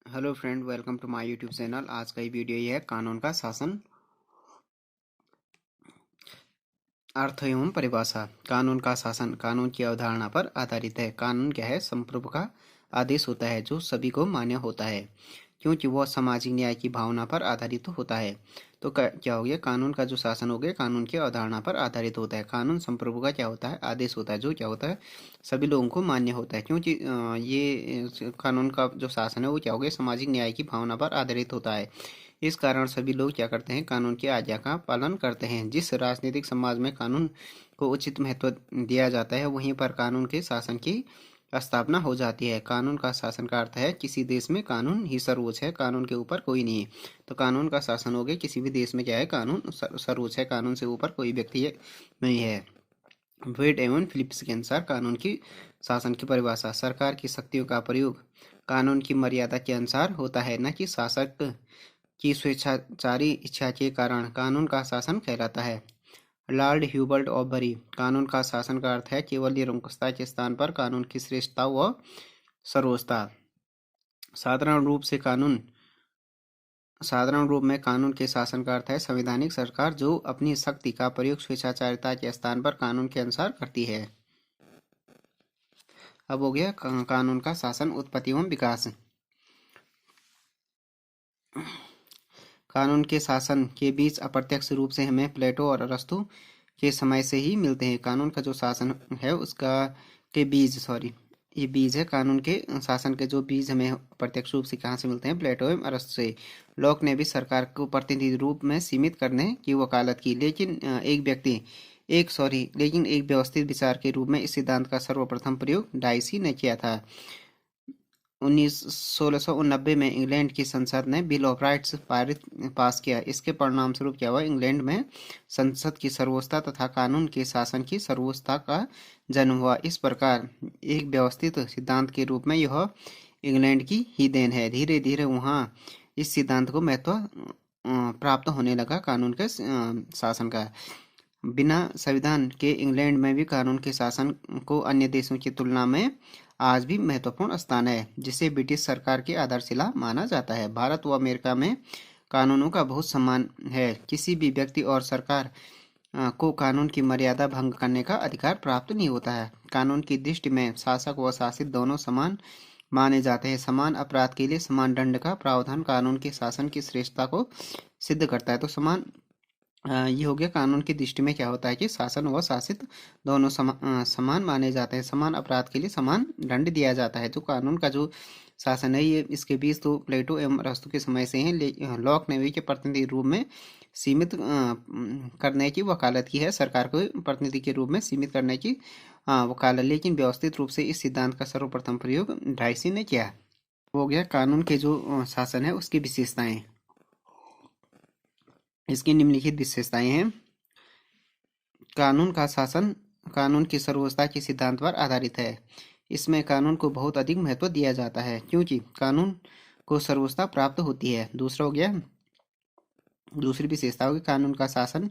Hello friend, welcome to my YouTube channel. आज का ये वीडियो ये है कानून का शासन, अर्थ एवं परिभाषा। कानून का शासन कानून की अवधारणा पर आधारित है। कानून क्या है? संप्रभु का आदेश होता है जो सभी को मान्य होता है, क्योंकि वह सामाजिक न्याय की भावना पर आधारित होता है। तो क्या हो गया? कानून का जो शासन हो गया कानून की अवधारणा पर आधारित होता है। कानून संप्रभु का क्या होता है? आदेश होता है, जो क्या होता है? सभी लोगों को मान्य होता है, क्योंकि ये कानून का जो शासन है वो क्या हो गया? सामाजिक न्याय की भावना पर आधारित होता है। इस कारण सभी लोग क्या करते हैं? कानून की आज्ञा का पालन करते हैं। जिस राजनीतिक समाज में कानून को उचित महत्व दिया जाता है, वहीं पर कानून के शासन की स्थापना हो जाती है। कानून का शासन का अर्थ है किसी देश में कानून ही सर्वोच्च है, कानून के ऊपर कोई नहीं है। तो कानून का शासन हो गया, किसी भी देश में क्या है? कानून सर्वोच्च है, कानून से ऊपर कोई व्यक्ति नहीं है। वेट एवं फिलिप्स के अनुसार कानून की शासन की परिभाषा: सरकार की शक्तियों का प्रयोग कानून की मर्यादा के अनुसार होता है, न कि शासक की स्वेच्छाचारी इच्छा के कारण कानून का शासन कहलाता है। लॉर्ड ह्यूबर्ट ऑफ बरी: कानून का शासन का अर्थ है केवल निरंकुशता के स्थान पर कानून की श्रेष्ठता व सर्वोच्चता। साधारण रूप से कानून साधारण रूप में कानून के शासन का अर्थ है संवैधानिक सरकार जो अपनी शक्ति का प्रयोग स्वेच्छाचारिता के स्थान पर कानून के अनुसार करती है। अब हो गया कानून का शासन, उत्पत्ति एवं विकास। कानून के शासन के बीच अप्रत्यक्ष रूप से हमें प्लेटो और अरस्तु के समय से ही मिलते हैं। कानून का जो शासन है उसका के बीज ये बीज है। कानून के शासन के जो बीज हमें प्रत्यक्ष रूप से कहाँ से मिलते हैं? प्लेटो एवं अरस्तु से। लॉक ने भी सरकार को प्रतिनिधि रूप में सीमित करने की वकालत की, लेकिन एक व्यवस्थित विचार के रूप में इस सिद्धांत का सर्वप्रथम प्रयोग डाइसी ने किया था। 1689 में इंग्लैंड की संसद ने बिल ऑफ राइट्स पास किया। इसके परिणाम स्वरूप क्या हुआ? इंग्लैंड में संसद की सर्वोच्चता तथा कानून के शासन की सर्वोच्चता का जन्म हुआ। इस प्रकार एक व्यवस्थित सिद्धांत के रूप में यह इंग्लैंड की ही देन है। धीरे धीरे वहाँ इस सिद्धांत को महत्व प्राप्त होने लगा कानून के शासन का। बिना संविधान के इंग्लैंड में भी कानून के शासन को अन्य देशों की तुलना में आज भी महत्वपूर्ण स्थान है, जिसे ब्रिटिश सरकार की आधारशिला माना जाता है। भारत व अमेरिका में कानूनों का बहुत सम्मान है। किसी भी व्यक्ति और सरकार को कानून की मर्यादा भंग करने का अधिकार प्राप्त नहीं होता है। कानून की दृष्टि में शासक व शासित दोनों समान माने जाते हैं। समान अपराध के लिए समान दंड का प्रावधान कानून के शासन की श्रेष्ठता को सिद्ध करता है। तो ये हो गया कानून की दृष्टि में क्या होता है कि शासन व शासित दोनों समान माने जाते हैं। समान अपराध के लिए समान दंड दिया जाता है। तो कानून का जो शासन है ये इसके बीच तो प्लेटो एवं अरस्तु के समय से है। लॉक ने भी के प्रतिनिधि रूप में सीमित करने की वकालत की है, सरकार को प्रतिनिधि के रूप में सीमित करने की वकालत, लेकिन व्यवस्थित रूप से इस सिद्धांत का सर्वप्रथम प्रयोग डाइसी ने किया। हो गया कानून के जो शासन है उसकी विशेषताएं। इसकी निम्नलिखित विशेषताएं हैं। कानून का शासन कानून की सर्वोच्चता के सिद्धांत पर आधारित है। इसमें कानून को बहुत अधिक महत्व दिया जाता है, क्योंकि कानून को सर्वोच्चता प्राप्त होती है। दूसरी विशेषता होगी कानून का शासन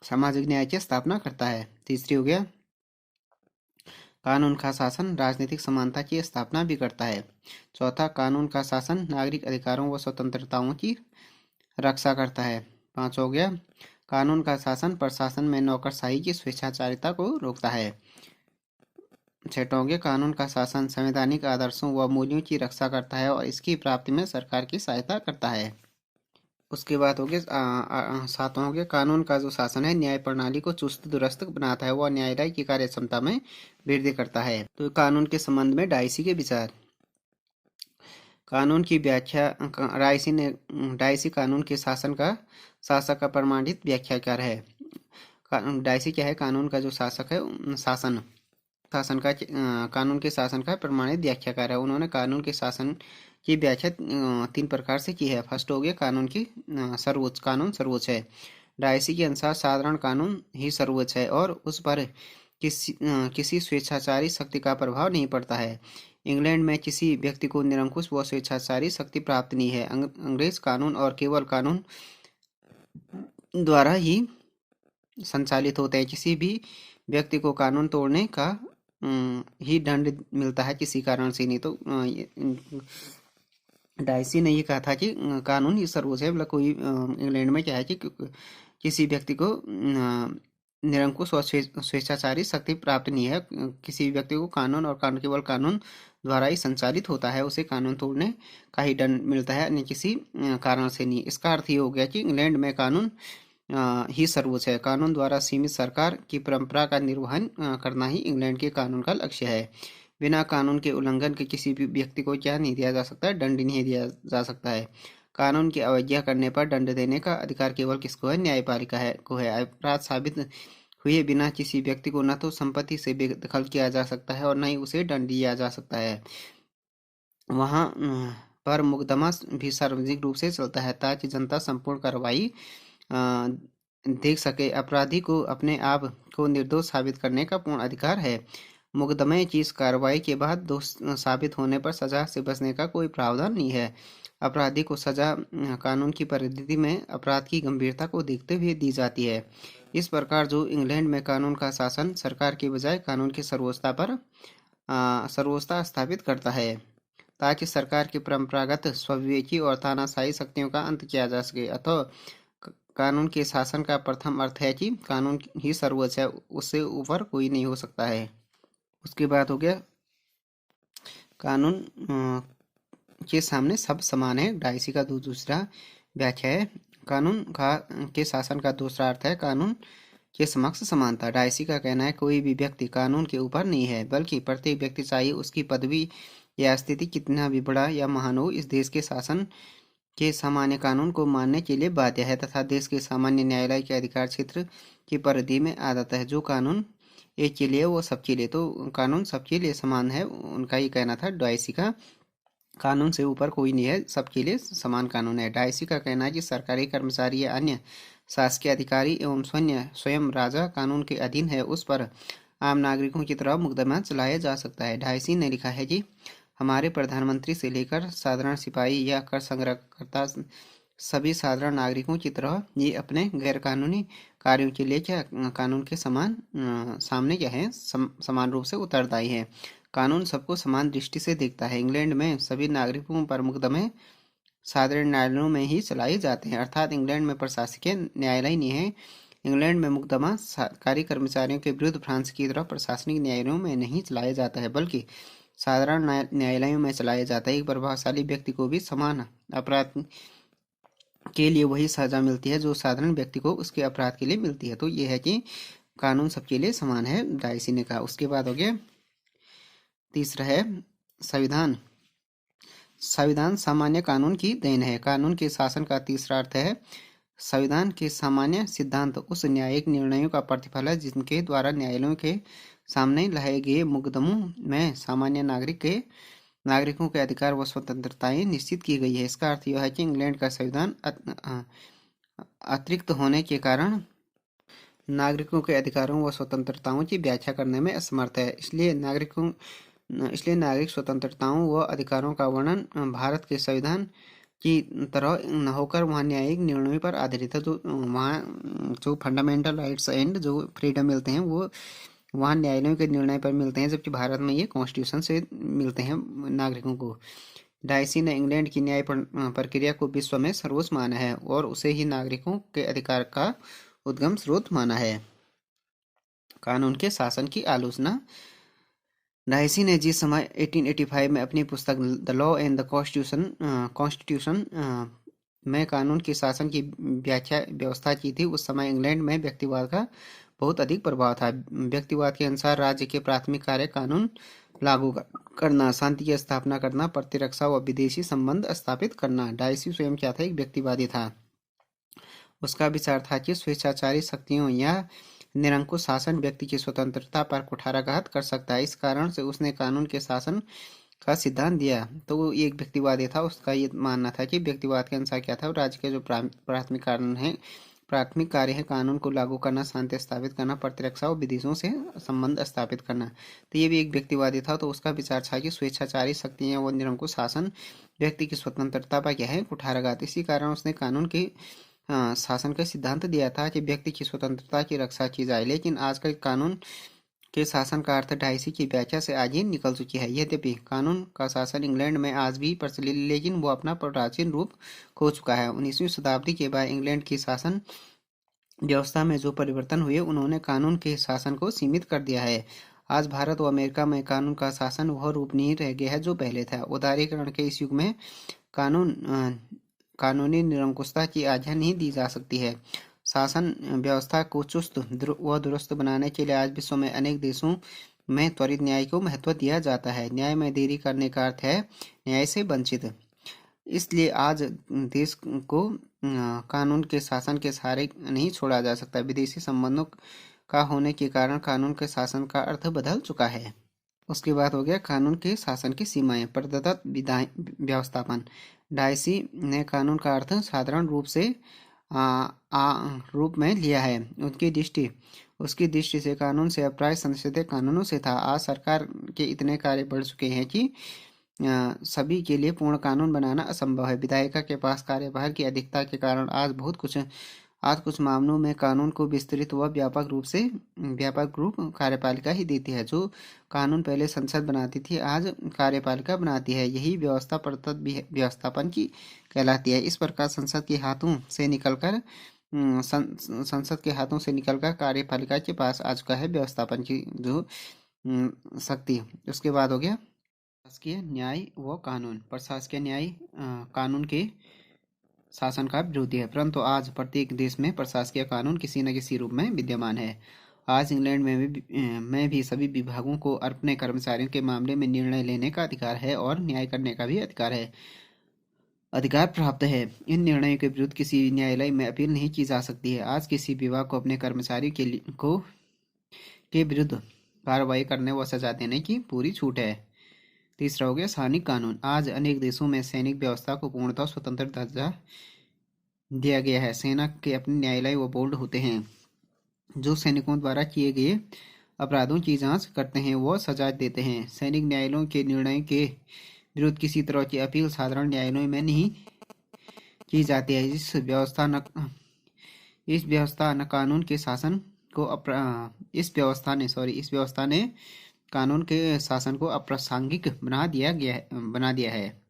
सामाजिक न्याय की स्थापना करता है। तीसरी हो गया कानून का शासन राजनीतिक समानता की स्थापना भी करता है। चौथा, कानून का शासन नागरिक अधिकारों व स्वतंत्रताओं की रक्षा करता है। पांच हो गया कानून का शासन प्रशासन में नौकरशाही की स्वेच्छाचारिता को रोकता है। छठा हो गया कानून का शासन संवैधानिक आदर्शों व मूल्यों की रक्षा करता है और इसकी प्राप्ति में सरकार की सहायता करता है। उसके बाद हो गया सातवां हो गया कानून का जो शासन है न्याय प्रणाली को चुस्त दुरुस्त बनाता है, वह न्यायालय की कार्य क्षमता में वृद्धि करता है। तो कानून के संबंध में डाइसी के विचार। कानून की व्याख्या डाइसी कानून के शासक का प्रमाणित व्याख्याकार है। डाइसी क्या है? कानून का जो शासक है कानून के शासन का प्रमाणित व्याख्याकार है। उन्होंने कानून के शासन की व्याख्या तीन प्रकार से की है। फर्स्ट हो गया कानून सर्वोच्च है। डाइसी के अनुसार साधारण कानून ही सर्वोच्च है और उस पर किसी स्वेच्छाचारी शक्ति का प्रभाव नहीं पड़ता है। इंग्लैंड में किसी व्यक्ति को निरंकुश व स्वेच्छाचारी शक्ति प्राप्त नहीं है। अंग्रेज कानून और केवल कानून द्वारा ही संचालित होते हैं। किसी भी व्यक्ति को कानून तोड़ने का ही दंड मिलता है, किसी कारण से नहीं। तो डाइसी ने ये कहा था कि कानून ही सर्वोच्च है। मतलब कोई इंग्लैंड में क्या है कि किसी व्यक्ति को निरंकुश और स्वेच्छाचारी शक्ति प्राप्त नहीं है। किसी व्यक्ति को कानून और कानून केवल कानून द्वारा ही संचालित होता है, उसे कानून तोड़ने का ही दंड मिलता है, अन्य किसी कारण से नहीं। इसका अर्थ ये हो गया कि इंग्लैंड में कानून ही सर्वोच्च है। कानून द्वारा सीमित सरकार की परंपरा का निर्वहन करना ही इंग्लैंड के कानून का लक्ष्य है। बिना कानून के उल्लंघन के किसी भी व्यक्ति को क्या नहीं दिया जा सकता है, दंड नहीं दिया जा सकता है। कानून की अवज्ञा करने पर दंड देने का अधिकार केवल किसको है, न्यायपालिका है को है। अपराध साबित हुए बिना किसी व्यक्ति को न तो संपत्ति से बेदखल किया जा सकता है और न ही उसे दंड दिया जा सकता है। वहाँ पर मुकदमा भी सार्वजनिक रूप से चलता है ताकि जनता संपूर्ण कार्रवाई देख सके। अपराधी को अपने आप को निर्दोष साबित करने का पूर्ण अधिकार है। मुकदमे की इस कार्रवाई के बाद दोष साबित होने पर सजा से बचने का कोई प्रावधान नहीं है। अपराधी को सजा कानून की परिधि में अपराध की गंभीरता को देखते हुए दी जाती है। इस प्रकार जो इंग्लैंड में कानून का शासन सरकार के बजाय कानून की सर्वोच्चता स्थापित करता है ताकि सरकार की परंपरागत स्वविवेकी और तानाशाही शक्तियों का अंत किया जा सके। अतः कानून के शासन का प्रथम अर्थ है कि कानून ही सर्वोच्च है, उससे ऊपर कोई नहीं हो सकता है। उसके बाद हो गया कानून के सामने सब समान है। डाइसी का दूसरा व्याख्या है कानून का के शासन का दूसरा अर्थ है कानून के समक्ष समानता। डाइसी का कहना है कोई भी व्यक्ति कानून के ऊपर नहीं है, बल्कि प्रत्येक व्यक्ति चाहिए उसकी पदवी या स्थिति कितना भी बड़ा या महान हो, इस देश के शासन के सामान्य कानून को मानने के लिए बाध्य है तथा देश के सामान्य न्यायालय के अधिकार क्षेत्र की परिधि में आ जाता है। जो कानून एक के लिए वो सबके लिए, तो कानून सबके लिए समान है, उनका ही कहना था डाइसी का। कानून से ऊपर कोई नहीं है, सबके लिए समान कानून है। डाइसी का कहना है कि सरकारी कर्मचारी या अन्य शासकीय अधिकारी एवं स्वयं राजा कानून के अधीन है, उस पर आम नागरिकों की तरह मुकदमा चलाया जा सकता है। डाइसी ने लिखा है कि हमारे प्रधानमंत्री से लेकर साधारण सिपाही या कर संग्रहकर्ता सभी साधारण नागरिकों की तरह ये अपने गैर कानूनी कार्यों के लिए क्या कानून के सामने क्या है समान रूप से उत्तरदायी है। कानून सबको समान दृष्टि से देखता है। इंग्लैंड में सभी नागरिकों पर मुकदमे साधारण न्यायालयों में ही चलाए जाते हैं, अर्थात इंग्लैंड में प्रशासकीय न्यायालय नहीं है। इंग्लैंड में मुकदमा सरकारी कर्मचारियों के विरुद्ध फ्रांस की तरह प्रशासनिक न्यायालयों में नहीं चलाया जाता है, बल्कि साधारण न्यायालयों में चलाया जाता है। एक प्रभावशाली व्यक्ति को भी समान अपराध के लिए वही सजा मिलती है जो साधारण व्यक्ति को उसके अपराध के लिए मिलती है। तो ये है कि कानून सबके लिए समान है, डाइसी ने कहा। उसके बाद हो गया तीसरा है संविधान। संविधान सामान्य कानून की देन है। कानून के शासन का तीसरा अर्थ है संविधान के सामान्य सिद्धांत उस न्यायिक निर्णयों का प्रतिफल है जिनके द्वारा न्यायालयों के सामने लाए गए मुकदमों में सामान्य नागरिकों के अधिकार व स्वतंत्रताएं निश्चित की गई है। इसका अर्थ यह है कि इंग्लैंड का संविधान अतिरिक्त होने के कारण नागरिकों के अधिकारों व स्वतंत्रताओं की व्याख्या करने में असमर्थ है। इसलिए नागरिक स्वतंत्रताओं व अधिकारों का वर्णन भारत के संविधान की तरह न होकर वहाँ न्यायिक निर्णयों पर आधारित है। जो वहाँ जो फंडामेंटल राइट्स एंड जो फ्रीडम मिलते हैं वो वहाँ न्यायालयों के निर्णय पर मिलते हैं, जबकि भारत में ये कॉन्स्टिट्यूशन से मिलते हैं नागरिकों को। डाइसी ने इंग्लैंड की न्याय प्रक्रिया को विश्व में सर्वोच्च माना है और उसे ही नागरिकों के अधिकार का उद्गम स्रोत माना है। कानून के शासन की आलोचना। डाइसी ने जिस समय 1885 में अपनी पुस्तक the law and the constitution में कानून के शासन की व्यवस्था की थी, उस समय इंग्लैंड में व्यक्तिवाद का बहुत अधिक प्रभाव था। व्यक्तिवाद के अनुसार राज्य के प्राथमिक कार्य कानून लागू करना, शांति की स्थापना करना, प्रतिरक्षा व विदेशी संबंध स्थापित करना। डाइसी स्वयं क्या था, एक व्यक्तिवादी था। उसका विचार था कि स्वेच्छाचारी शक्तियों या निरंकुश शासन व्यक्ति की स्वतंत्रता पर कुठाराघात कर सकता है। इस कारण से उसने कानून के शासन का सिद्धांत दिया। तो वो एक व्यक्तिवादी था। उसका ये मानना था कि व्यक्तिवाद के अनुसार क्या था, राज्य के जो प्राथमिक कार्य है कानून को लागू करना, शांति स्थापित करना, प्रतिरक्षा और विदेशों से संबंध स्थापित करना। तो ये भी एक व्यक्तिवादी था। तो उसका विचार था कि स्वेच्छाचारी शक्तियां व निरंकुश शासन व्यक्ति की स्वतंत्रता पर क्या है कुठाराघात। इसी कारण उसने कानून के शासन का सिद्धांत दिया था कि व्यक्ति की स्वतंत्रता की रक्षा की जाए। लेकिन आज का कानून के शासन का अर्थ डायसी की व्याख्या से आज ही निकल चुकी है। यद्यपि कानून का शासन इंग्लैंड में आज भी प्रचलित, लेकिन वो अपना प्राचीन रूप खो चुका है। 19वीं शताब्दी के बाद इंग्लैंड की शासन व्यवस्था में जो परिवर्तन हुए, उन्होंने कानून के शासन को सीमित कर दिया है। आज भारत और अमेरिका में कानून का शासन वह रूप नहीं रह गया है जो पहले था। उदारीकरण के इस युग में कानूनी निरंकुशता की आज्ञा नहीं दी जा सकती है। शासन व्यवस्था को चुस्त व दुरुस्त बनाने के लिए आज विश्व में अनेक देशों में त्वरित न्याय को महत्व दिया जाता है। न्याय में देरी करने का अर्थ है न्याय से वंचित। इसलिए आज देश को कानून के शासन के सहारे नहीं छोड़ा जा सकता। विदेशी संबंधों का होने के कारण कानून के शासन का अर्थ बदल चुका है। उसके बाद हो गया कानून के शासन की सीमाएं। प्रदत्त व्यवस्थापन। डायसी ने कानून का अर्थ साधारण रूप में लिया है। उसकी दृष्टि से कानून से अभिप्राय संसदीय कानूनों से था। आज सरकार के इतने कार्य बढ़ चुके हैं कि सभी के लिए पूर्ण कानून बनाना असंभव है। विधायिका के पास कार्यभार की अधिकता के कारण आज कुछ मामलों में कानून को विस्तृत व व्यापक रूप कार्यपालिका ही देती है। जो कानून पहले संसद बनाती थी, आज कार्यपालिका बनाती है। यही व्यवस्था प्रदत्त व्यवस्थापन की कहलाती है। इस प्रकार संसद के हाथों से निकलकर कार्यपालिका के पास आ चुका है व्यवस्थापन की जो शक्ति। उसके बाद हो गया प्रशासकीय न्याय व कानून। प्रशासकीय न्याय कानून के शासन का विरोधी है, परंतु आज प्रत्येक देश में प्रशासकीय कानून किसी न किसी रूप में विद्यमान है। आज इंग्लैंड में भी सभी विभागों को अपने कर्मचारियों के मामले में निर्णय लेने का अधिकार है और न्याय करने का भी अधिकार प्राप्त है। इन निर्णयों के विरुद्ध किसी न्यायालय में अपील नहीं की जा सकती है। आज किसी विभाग को अपने कर्मचारियों के विरुद्ध कार्रवाई करने व सजा देने की पूरी छूट है। तीसरा हो गया स्थानिक कानून। आज अनेक देशों में सैनिक व्यवस्था को पूर्णतः स्वतंत्र दर्जा दिया गया है। सेना के अपने न्यायालय व बोर्ड होते हैं जो सैनिकों द्वारा किए गए अपराधों की जांच करते हैं व सजा देते हैं। सैनिक न्यायालयों के निर्णय के विरुद्ध किसी तरह की अपील साधारण न्यायालयों में नहीं की जाती है। इस व्यवस्था ने कानून के शासन को इस व्यवस्था ने कानून के शासन को अप्रासंगिक बना दिया है।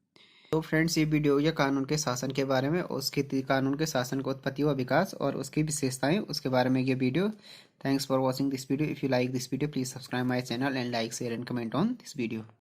तो फ्रेंड्स, ये वीडियो या कानून के शासन के बारे में, कानून के शासन को उत्पत्ति व विकास और उसकी विशेषताएं, उसके बारे में ये video. Thanks for watching this video. If you like this video, please subscribe my channel and like, share and comment on this video.